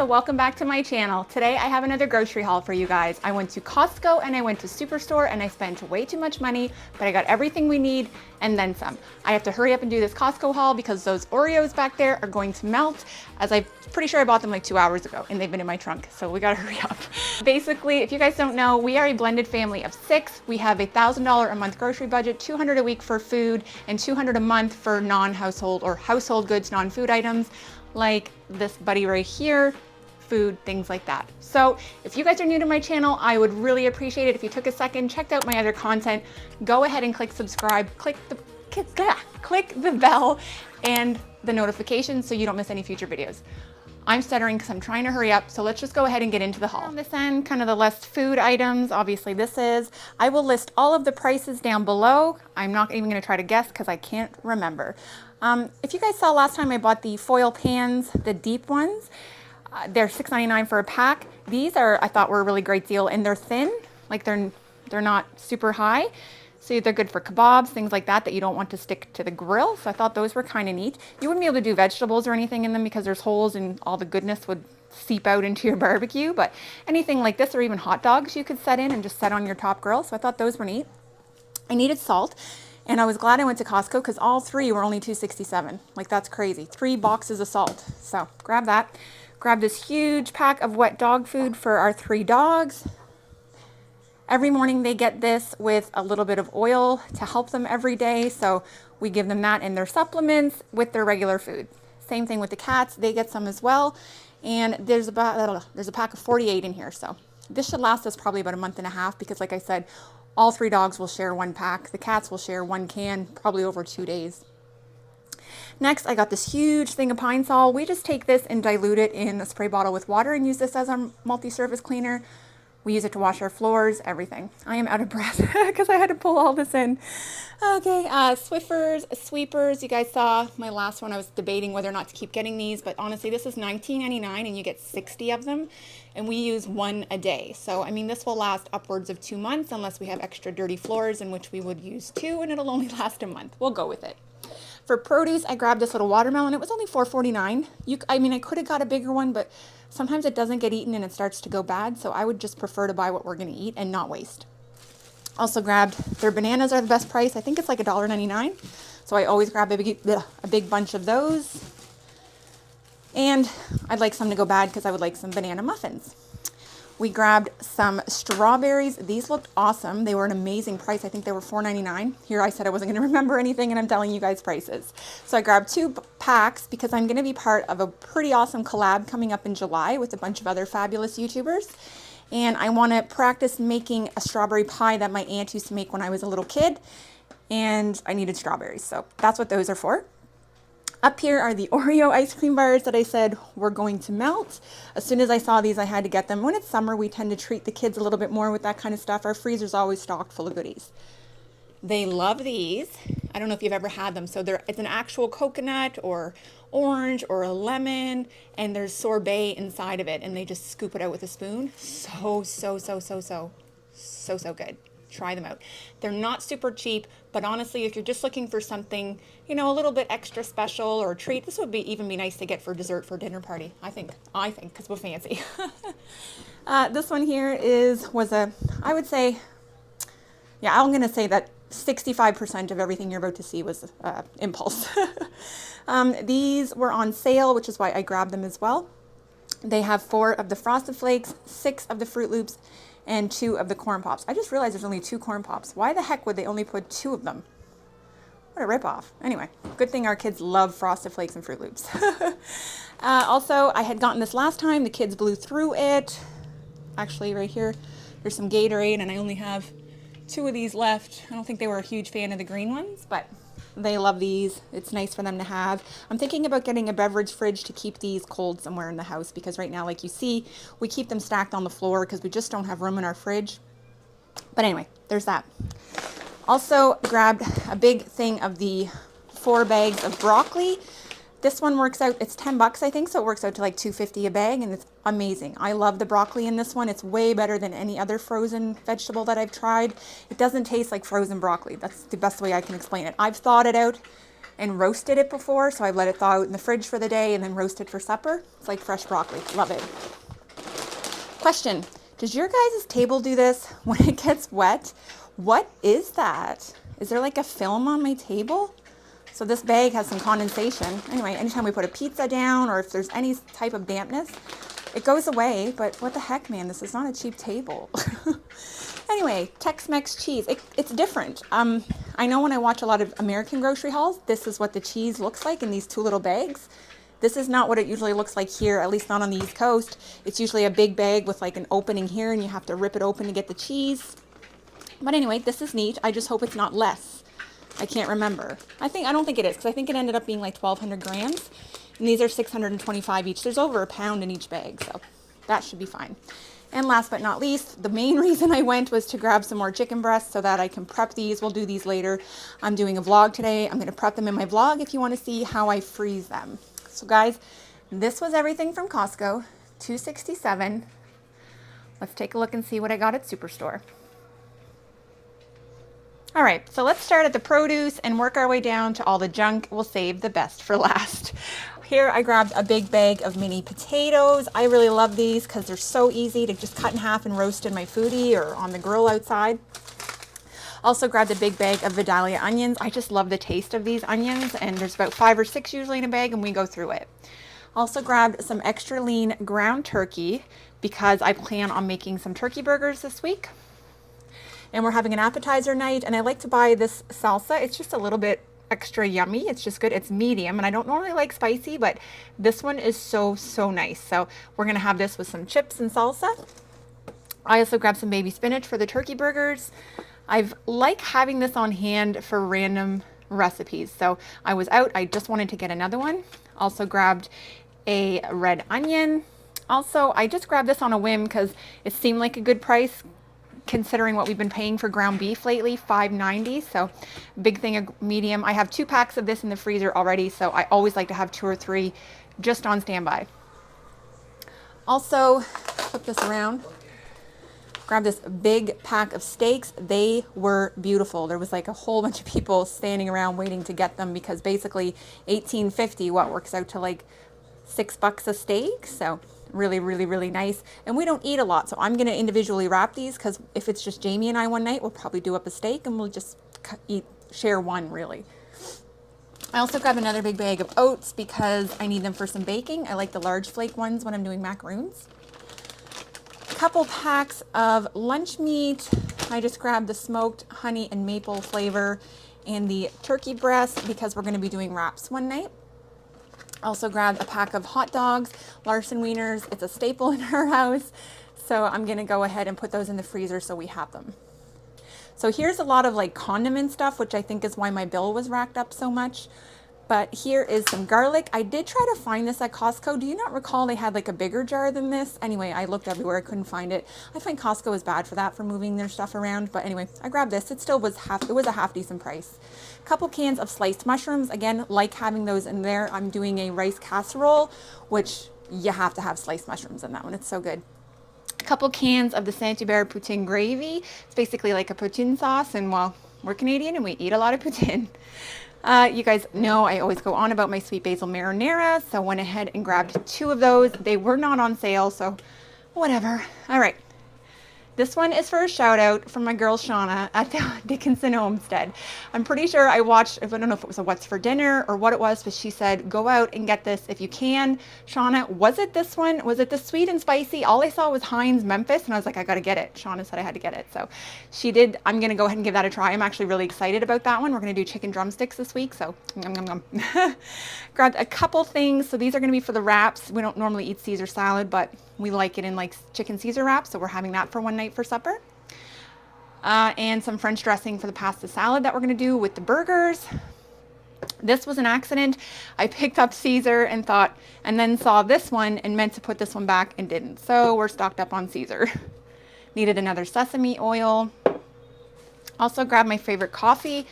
so welcome back to my channel. Today I have another grocery haul for you guys. I went to Costco and I went to Superstore and I spent way too much money, but I got everything we need and then some. I have to hurry up and do this Costco haul because those Oreos back there are going to melt, as I'm pretty sure I bought them like 2 hours ago and they've been in my trunk, so we gotta hurry up. Basically, if you guys don't know, we are a blended family of 6. We have a $1,000 a month grocery budget, $200 a week for food, and $200 a month for non-household or household goods, non-food items, like this buddy right here, food, things like that. So if you guys are new to my channel, I would really appreciate it if you took a second, checked out my other content, go ahead and click subscribe, click the bell and the notifications so you don't miss any future videos. I'm stuttering because I'm trying to hurry up, so let's just go ahead and get into the haul. On this end, kind of the less food items, obviously this is. I will list all of the prices down below. I'm not even gonna try to guess because I can't remember. If you guys saw last time I bought the foil pans, the deep ones, they're $6.99 for a pack. These are, I thought, were a really great deal, and they're thin, like they're not super high. So they're good for kebabs, things like that you don't want to stick to the grill. So I thought those were kind of neat. You wouldn't be able to do vegetables or anything in them because there's holes and all the goodness would seep out into your barbecue. But anything like this or even hot dogs you could set in and just set on your top grill. So I thought those were neat. I needed salt. And I was glad I went to Costco because all 3 were only $2.67. Like, that's crazy. 3 boxes of salt. So grab that. Grab this huge pack of wet dog food for our 3 dogs. Every morning they get this with a little bit of oil to help them every day. So we give them that in their supplements with their regular food. Same thing with the cats. They get some as well. And there's a pack of 48 in here. So this should last us probably about a month and a half because, like I said, all 3 dogs will share 1 pack. The cats will share 1 can, probably over 2 days. Next, I got this huge thing of Pine Sol. We just take this and dilute it in a spray bottle with water and use this as our multi-surface cleaner. We use it to wash our floors, everything. I am out of breath because I had to pull all this in. Okay, Swiffers, sweepers. You guys saw my last one. I was debating whether or not to keep getting these, but honestly, this is $19.99 and you get 60 of them, and we use 1 a day. So, I mean, this will last upwards of 2 months unless we have extra dirty floors, in which we would use 2, and it'll only last a month. We'll go with it. For produce, I grabbed this little watermelon. It was only $4.49. I mean, I could have got a bigger one, but sometimes it doesn't get eaten and it starts to go bad. So I would just prefer to buy what we're going to eat and not waste. Also grabbed their bananas are the best price. I think it's like $1.99. So I always grab a big bunch of those. And I'd like some to go bad because I would like some banana muffins. We grabbed some strawberries. These looked awesome. They were an amazing price. I think they were $4.99. Here I said I wasn't going to remember anything, and I'm telling you guys prices. So I grabbed 2 packs because I'm going to be part of a pretty awesome collab coming up in July with a bunch of other fabulous YouTubers. And I want to practice making a strawberry pie that my aunt used to make when I was a little kid. And I needed strawberries. So that's what those are for. Up here are the Oreo ice cream bars that I said were going to melt. As soon as I saw these, I had to get them. When it's summer, we tend to treat the kids a little bit more with that kind of stuff. Our freezer's always stocked full of goodies. They love these. I don't know if you've ever had them. So it's an actual coconut or orange or a lemon, and there's sorbet inside of it, and they just scoop it out with a spoon. So good. Try them out. They're not super cheap, but honestly, if you're just looking for something, you know, a little bit extra special or a treat, this would even be nice to get for dessert for a dinner party. I think, because we're fancy. This one here I would say, yeah, I'm going to say that 65% of everything you're about to see was impulse. These were on sale, which is why I grabbed them as well. They have 4 of the Frosted Flakes, 6 of the Fruit Loops, and 2 of the Corn Pops. I just realized there's only 2 Corn Pops. Why the heck would they only put 2 of them? What a ripoff. Anyway, good thing our kids love Frosted Flakes and Fruit Loops. Also, I had gotten this last time. The kids blew through it. Actually, right here, there's some Gatorade, and I only have 2 of these left. I don't think they were a huge fan of the green ones, but they love these. It's nice for them to have. I'm thinking about getting a beverage fridge to keep these cold somewhere in the house because right now, like you see, we keep them stacked on the floor because we just don't have room in our fridge. But anyway, there's that. Also grabbed a big thing of the 4 bags of broccoli. This one works out, it's 10 bucks, I think, so it works out to like $2.50 a bag, and it's amazing. I love the broccoli in this one. It's way better than any other frozen vegetable that I've tried. It doesn't taste like frozen broccoli. That's the best way I can explain it. I've thawed it out, and roasted it before. So I've let it thaw out in the fridge for the day and then roast it for supper. It's like fresh broccoli. Love it. Question, does your guys' table do this when it gets wet? What is that? Is there like a film on my table? So this bag has some condensation. Anyway, anytime we put a pizza down or if there's any type of dampness, it goes away. But what the heck, man, this is not a cheap table. Anyway, Tex-Mex cheese, it's different. I know when I watch a lot of American grocery hauls, this is what the cheese looks like in these 2 little bags. This is not what it usually looks like here, at least not on the East Coast. It's usually a big bag with like an opening here and you have to rip it open to get the cheese. But anyway, this is neat. I just hope it's not less. I can't remember. I don't think it is, because I think it ended up being like 1,200 grams. And these are 625 each. There's over a pound in each bag, so that should be fine. And last but not least, the main reason I went was to grab some more chicken breasts so that I can prep these. We'll do these later. I'm doing a vlog today. I'm going to prep them in my vlog if you want to see how I freeze them. So guys, this was everything from Costco, $267. Let's take a look and see what I got at Superstore. All right, so let's start at the produce and work our way down to all the junk. We'll save the best for last. Here I grabbed a big bag of mini potatoes. I really love these because they're so easy to just cut in half and roast in my foodie or on the grill outside. Also grabbed a big bag of Vidalia onions. I just love the taste of these onions, and there's about 5 or 6 usually in a bag and we go through it. Also grabbed some extra lean ground turkey because I plan on making some turkey burgers this week. And we're having an appetizer night, and I like to buy this salsa. It's just a little bit extra yummy. It's just good. It's medium, and I don't normally like spicy, but this one is so nice. So we're gonna have this with some chips and salsa. I also grabbed some baby spinach for the turkey burgers. I like having this on hand for random recipes. So I was out, I just wanted to get another one. Also grabbed a red onion. Also, I just grabbed this on a whim because it seemed like a good price considering what we've been paying for ground beef lately, $5.90. So big thing of medium. I have 2 packs of this in the freezer already, so I always like to have 2 or 3 just on standby. Also, flip this around. Grab this big pack of steaks. They were beautiful. There was like a whole bunch of people standing around waiting to get them because basically $18.50, what works out to like $6 a steak. So really nice. And we don't eat a lot, so I'm going to individually wrap these because if it's just Jamie and I one night, we'll probably do up a steak and we'll just share one really. I also grabbed another big bag of oats because I need them for some baking. I like the large flake ones when I'm doing macaroons. A couple packs of lunch meat. I just grabbed the smoked honey and maple flavor and the turkey breast because we're going to be doing wraps one night. Also grabbed a pack of hot dogs, Larson wieners. It's a staple in our house. So I'm going to go ahead and put those in the freezer so we have them. So here's a lot of like condiment stuff, which I think is why my bill was racked up so much. But here is some garlic. I did try to find this at Costco. Do you not recall they had like a bigger jar than this? Anyway, I looked everywhere. I couldn't find it. I find Costco is bad for that, for moving their stuff around. But anyway, I grabbed this. It still was a half decent price. A couple cans of sliced mushrooms. Again, like having those in there. I'm doing a rice casserole, which you have to have sliced mushrooms in that one. It's so good. A couple cans of the Saint-Hubert poutine gravy. It's basically like a poutine sauce. And well, we're Canadian and we eat a lot of poutine. You guys know I always go on about my sweet basil marinara, so I went ahead and grabbed 2 of those. They were not on sale, so whatever. All right. This one is for a shout out from my girl Shauna at the Dickinson Homestead. I'm pretty sure I watched, I don't know if it was a What's for Dinner or what it was, but she said, go out and get this if you can. Shauna, was it this one? Was it the sweet and spicy? All I saw was Heinz Memphis, and I was like, I got to get it. Shauna said I had to get it. So she did. I'm going to go ahead and give that a try. I'm actually really excited about that one. We're going to do chicken drumsticks this week. So grabbed a couple things. So these are going to be for the wraps. We don't normally eat Caesar salad, but we like it in like chicken Caesar wraps. So we're having that for one night for supper. And some French dressing for the pasta salad that we're going to do with the burgers. This was an accident. I picked up Caesar and thought, and then saw this one and meant to put this one back and didn't. So we're stocked up on Caesar. Needed another sesame oil. Also grabbed my favorite coffee.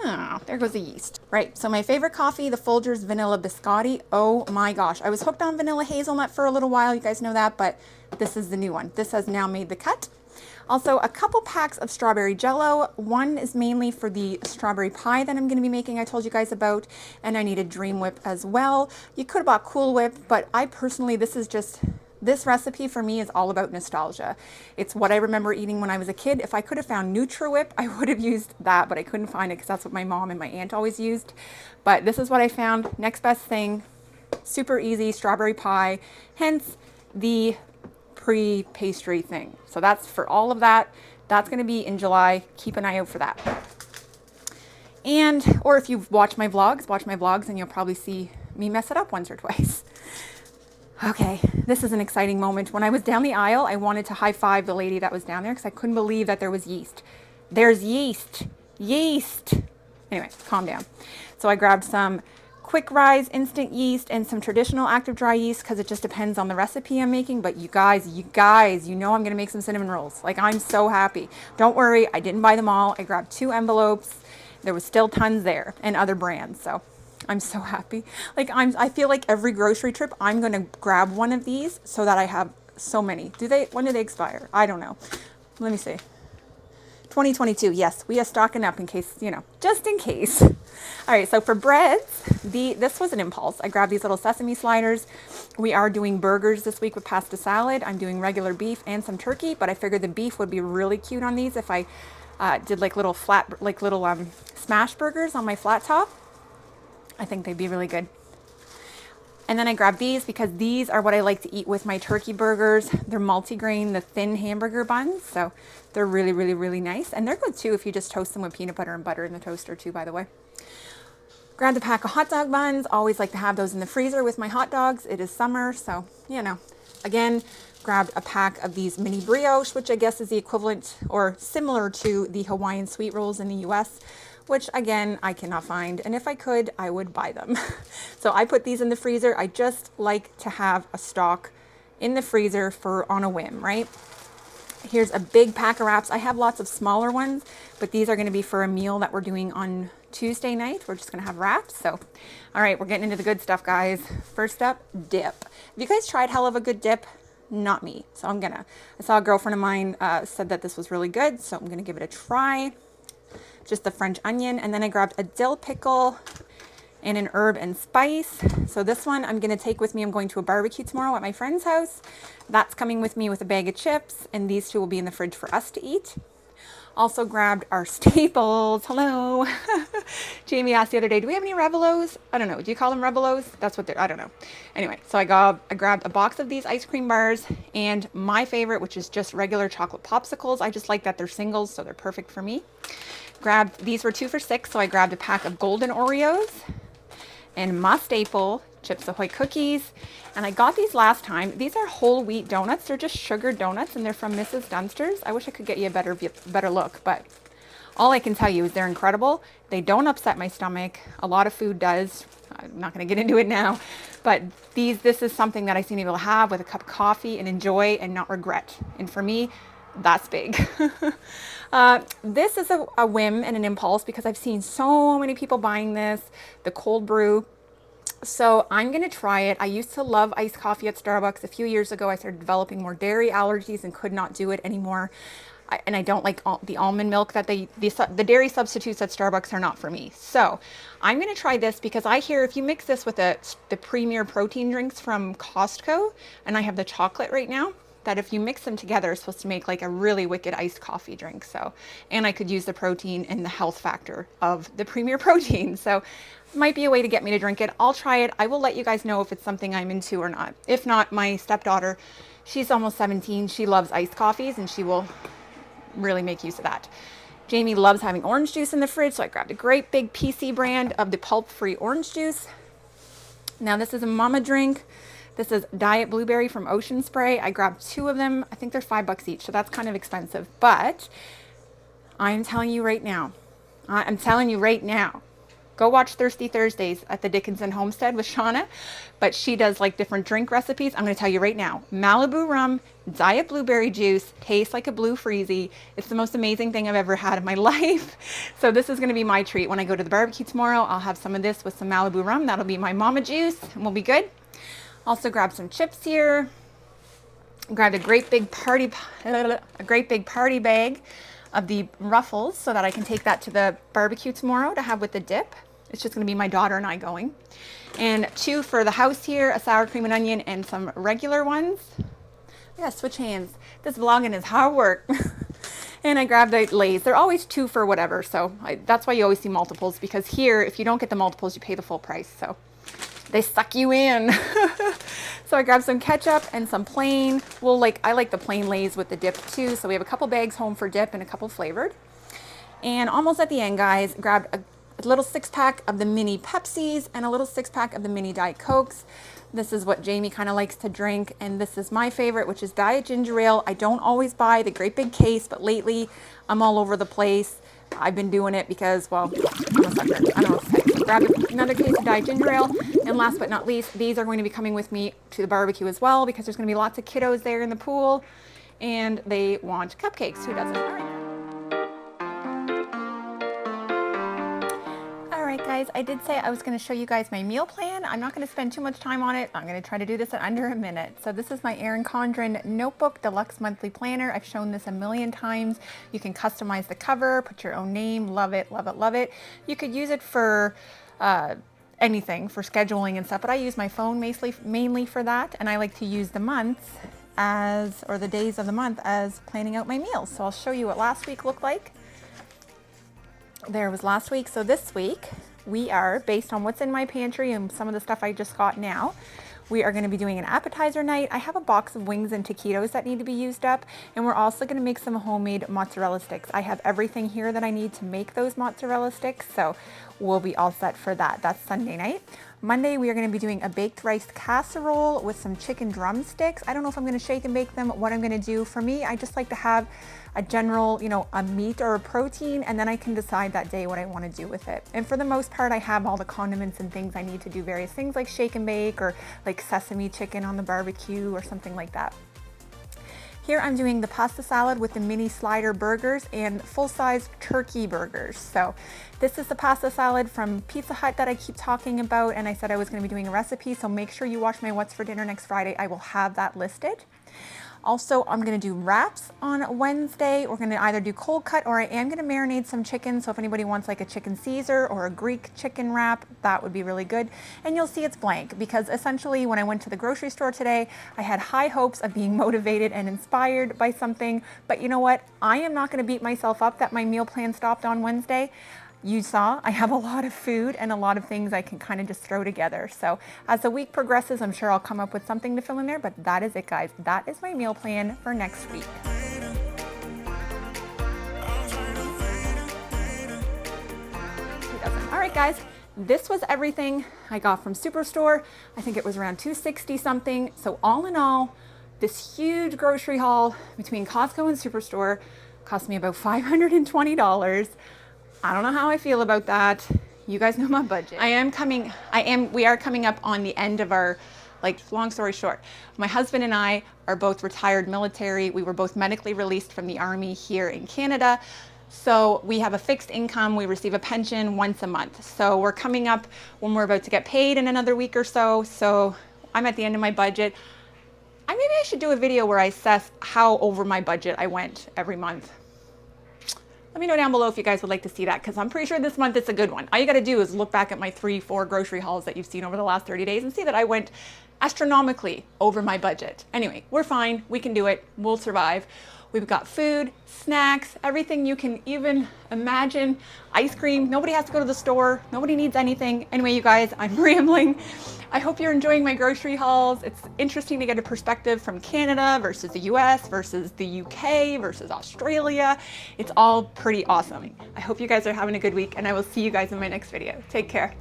Oh, there goes the yeast. Right, so my favorite coffee, the Folgers Vanilla Biscotti. Oh my gosh, I was hooked on vanilla hazelnut for a little while. You guys know that, but this is the new one. This has now made the cut. Also, a couple packs of strawberry jello. One is mainly for the strawberry pie that I'm going to be making, I told you guys about, and I need a Dream Whip as well. You could have bought Cool Whip, but I personally, this recipe for me is all about nostalgia. It's what I remember eating when I was a kid. If I could have found Whip, I would have used that, but I couldn't find it because that's what my mom and my aunt always used. But this is what I found. Next best thing, super easy strawberry pie, hence the pre-pastry thing. So that's for all of that. That's going to be in July. Keep an eye out for that. And, or if you've watched my vlogs and you'll probably see me mess it up once or twice. Okay, this is an exciting moment. When I was down the aisle, I wanted to high five the lady that was down there because I couldn't believe that there was yeast. There's yeast. Yeast. Anyway, calm down. So I grabbed some quick rise instant yeast and some traditional active dry yeast because it just depends on the recipe I'm making. But you guys, you know I'm going to make some cinnamon rolls. Like, I'm so happy. Don't worry, I didn't buy them all. I grabbed 2 envelopes. There was still tons there and other brands. So I'm so happy. Like, I feel like every grocery trip, I'm going to grab one of these so that I have so many. When do they expire? I don't know. Let me see. 2022. Yes, we are stocking up in case, just in case. All right. So for breads, this was an impulse. I grabbed these little sesame sliders. We are doing burgers this week with pasta salad. I'm doing regular beef and some turkey, but I figured the beef would be really cute on these if I did like little smash burgers on my flat top. I think they'd be really good. And then I grabbed these because these are what I like to eat with my turkey burgers. They're multigrain, the thin hamburger buns. So they're really, really, really nice. And they're good too if you just toast them with peanut butter and butter in the toaster too, by the way. Grabbed a pack of hot dog buns. Always like to have those in the freezer with my hot dogs. It is summer, so, Again, grabbed a pack of these mini brioche, which I guess is the equivalent or similar to the Hawaiian sweet rolls in the US. Which again, I cannot find. And if I could, I would buy them. So I put these in the freezer. I just like to have a stock in the freezer on a whim, right? Here's a big pack of wraps. I have lots of smaller ones, but these are going to be for a meal that we're doing on Tuesday night. We're just going to have wraps. So, all right, we're getting into the good stuff, guys. First up, dip. Have you guys tried hell of a good dip? Not me. So I saw a girlfriend of mine said that this was really good. So I'm going to give it a try. Just the French onion, and then I grabbed a dill pickle and an herb and spice. So this one I'm going to take with me. I'm going to a barbecue tomorrow at my friend's house. That's coming with me with a bag of chips, and these 2 will be in the fridge for us to eat. Also grabbed our staples. Hello. Jamie asked the other day, do we have any Revelos? I don't know. Do you call them Revelos? That's what I don't know. Anyway, so I grabbed a box of these ice cream bars and my favorite, which is just regular chocolate popsicles. I just like that they're singles, so they're perfect for me. These were 2 for $6, so I grabbed a pack of golden Oreos and my staple, Chips Ahoy cookies. And I got these last time. These are whole wheat donuts. They're just sugar donuts, and they're from Mrs. Dunster's. I wish I could get you a better look, but all I can tell you is they're incredible. They don't upset my stomach. A lot of food does. I'm not going to get into it now, but this is something that I seem able to have with a cup of coffee and enjoy and not regret. And for me, that's big. This is a whim and an impulse because I've seen so many people buying this, the cold brew. So I'm going to try it. I used to love iced coffee at Starbucks. A few years ago, I started developing more dairy allergies and could not do it anymore. And I don't like the almond milk that the dairy substitutes at Starbucks are not for me. So I'm going to try this because I hear if you mix this with the Premier protein drinks from Costco, and I have the chocolate right now, that if you mix them together, it's supposed to make like a really wicked iced coffee drink. So, and I could use the protein and the health factor of the Premier protein. So might be a way to get me to drink it. I'll try it. I will let you guys know if it's something I'm into or not. If not, my stepdaughter, she's almost 17. She loves iced coffees and she will really make use of that. Jamie loves having orange juice in the fridge. So I grabbed a great big PC brand of the pulp-free orange juice. Now this is a mama drink. This is Diet Blueberry from Ocean Spray. I grabbed 2 of them. I think they're $5 each, so that's kind of expensive. But I'm telling you right now, go watch Thirsty Thursdays at the Dickinson Homestead with Shauna. But she does like different drink recipes. I'm going to tell you right now, Malibu rum, Diet Blueberry juice, tastes like a blue freezy. It's the most amazing thing I've ever had in my life. So this is going to be my treat. When I go to the barbecue tomorrow, I'll have some of this with some Malibu rum. That'll be my mama juice and we'll be good. Also grab some chips here. Grabbed a great big party bag of the Ruffles so that I can take that to the barbecue tomorrow to have with the dip. It's just gonna be my daughter and I going. And 2 for the house here, a sour cream and onion and some regular ones. Yeah, switch hands. This vlogging is hard work. And I grabbed the Lay's. They're always 2 for whatever, so that's why you always see multiples, because here, if you don't get the multiples, you pay the full price, so they suck you in. So I grabbed some ketchup and some plain. Well, I like the plain Lay's with the dip too, so we have a couple bags home for dip and a couple flavored. And almost at the end, guys, grabbed a little 6-pack of the mini Pepsis and a little 6-pack of the mini Diet Cokes. This is what Jamie kind of likes to drink, and this is my favorite, which is Diet Ginger Ale. I don't always buy the great big case, but lately I'm all over the place. I've been doing it because, well, I'm a sucker. I don't know what to say. So grab another case of Diet Ginger Ale, and last but not least, these are going to be coming with me to the barbecue as well, because there's going to be lots of kiddos there in the pool, and they want cupcakes. Who doesn't? All right. Guys, I did say I was going to show you guys my meal plan. I'm not going to spend too much time on it. I'm going to try to do this in under a minute. So this is my Erin Condren Notebook Deluxe Monthly Planner. I've shown this a million times. You can customize the cover, put your own name. Love it, love it, love it. You could use it for anything, for scheduling and stuff, but I use my phone mainly for that, and I like to use the months or the days of the month as planning out my meals. So I'll show you what last week looked like. There was last week. So this week we are, based on what's in my pantry and some of the stuff I just got now, we are going to be doing an appetizer night. I have a box of wings and taquitos that need to be used up, and we're also going to make some homemade mozzarella sticks. I have everything here that I need to make those mozzarella sticks, so we'll be all set for that. That's Sunday night. Monday, we are going to be doing a baked rice casserole with some chicken drumsticks. I don't know if I'm going to shake and bake them, what I'm going to do. For me, I just like to have a general, a meat or a protein, and then I can decide that day what I want to do with it. And for the most part, I have all the condiments and things I need to do various things like shake and bake or like sesame chicken on the barbecue or something like that. Here I'm doing the pasta salad with the mini slider burgers and full-size turkey burgers. So this is the pasta salad from Pizza Hut that I keep talking about, and I said I was going to be doing a recipe, so make sure you watch my What's for Dinner next Friday. I will have that listed. Also, I'm going to do wraps on Wednesday. We're going to either do cold cut, or I am going to marinate some chicken. So if anybody wants like a chicken Caesar or a Greek chicken wrap, that would be really good. And you'll see it's blank, because essentially when I went to the grocery store today, I had high hopes of being motivated and inspired by something. But you know what? I am not going to beat myself up that my meal plan stopped on Wednesday. You saw I have a lot of food and a lot of things I can kind of just throw together. So as the week progresses, I'm sure I'll come up with something to fill in there, but that is it, guys. That is my meal plan for next week. All right, guys, this was everything I got from Superstore. I think it was around $260 something. So all in all, this huge grocery haul between Costco and Superstore cost me about $520. I don't know how I feel about that. You guys know my budget. We are coming up on the end of our, long story short, my husband and I are both retired military. We were both medically released from the Army here in Canada. So we have a fixed income. We receive a pension once a month. So we're coming up when we're about to get paid in another week or so. So I'm at the end of my budget. Maybe I should do a video where I assess how over my budget I went every month. Let me know down below if you guys would like to see that, because I'm pretty sure this month it's a good one. All you got to do is look back at my 3-4 grocery hauls that you've seen over the last 30 days and see that I went astronomically over my budget. Anyway, we're fine. We can do it. We'll survive. We've got food, snacks, everything you can even imagine. Ice cream. Nobody has to go to the store. Nobody needs anything. Anyway, you guys, I'm rambling. I hope you're enjoying my grocery hauls. It's interesting to get a perspective from Canada versus the US versus the UK versus Australia. It's all pretty awesome. I hope you guys are having a good week, and I will see you guys in my next video. Take care.